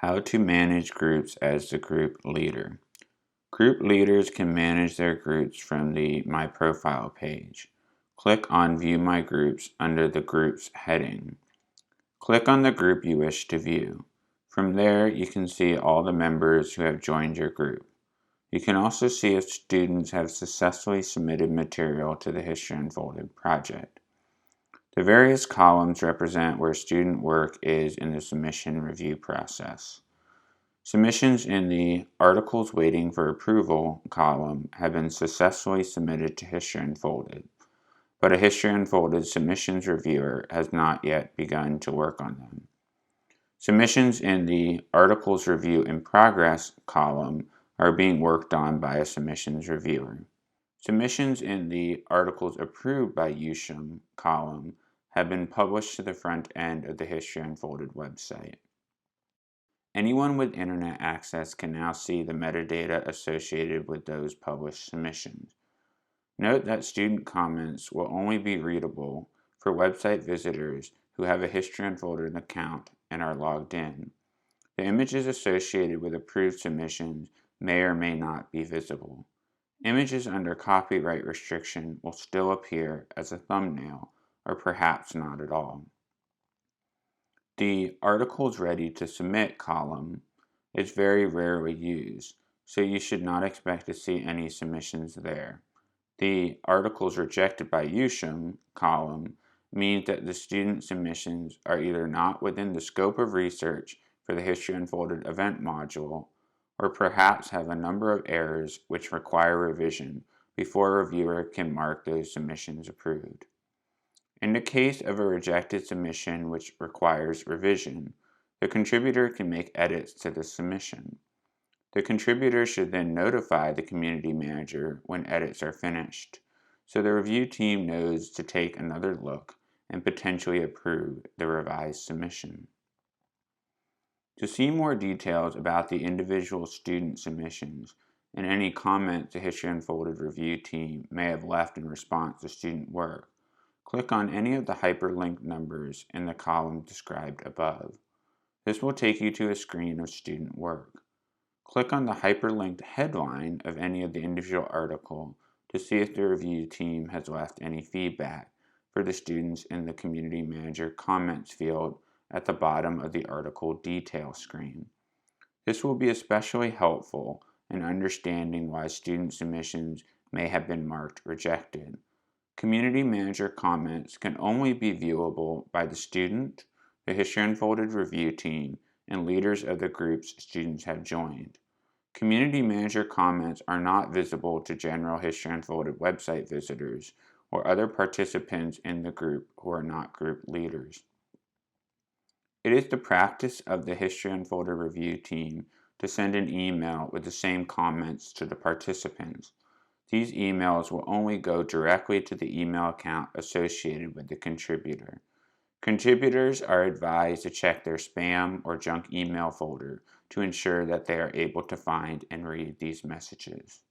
How to manage groups as the group leader. Group leaders can manage their groups from the My Profile page. Click on View My Groups under the Groups heading. Click on the group you wish to view. From there, you can see all the members who have joined your group. You can also see if students have successfully submitted material to the History Unfolded project. The various columns represent where student work is in the submission review process. Submissions in the Articles Waiting for Approval column have been successfully submitted to History Unfolded, but a History Unfolded submissions reviewer has not yet begun to work on them. Submissions in the Articles Review in Progress column are being worked on by a submissions reviewer. Submissions in the Articles Approved by USHM column have been published to the front end of the History Unfolded website. Anyone with internet access can now see the metadata associated with those published submissions. Note that student comments will only be readable for website visitors who have a History Unfolded account and are logged in. The images associated with approved submissions may or may not be visible. Images under copyright restriction will still appear as a thumbnail, or perhaps not at all. The Articles Ready to Submit column is very rarely used, so you should not expect to see any submissions there. The Articles Rejected by USHM column means that the student submissions are either not within the scope of research for the History Unfolded event module, or perhaps have a number of errors which require revision before a reviewer can mark those submissions approved. In the case of a rejected submission which requires revision, the contributor can make edits to the submission. The contributor should then notify the community manager when edits are finished, so the review team knows to take another look and potentially approve the revised submission. To see more details about the individual student submissions and any comments the History Unfolded review team may have left in response to student work, click on any of the hyperlinked numbers in the column described above. This will take you to a screen of student work. Click on the hyperlinked headline of any of the individual article to see if the review team has left any feedback for the students in the Community Manager comments field at the bottom of the article detail screen. This will be especially helpful in understanding why student submissions may have been marked rejected. Community Manager comments can only be viewable by the student, the History Unfolded review team, and leaders of the groups students have joined. Community Manager comments are not visible to general History Unfolded website visitors or other participants in the group who are not group leaders. It is the practice of the History Unfolded review team to send an email with the same comments to the participants. These emails will only go directly to the email account associated with the contributor. Contributors are advised to check their spam or junk email folder to ensure that they are able to find and read these messages.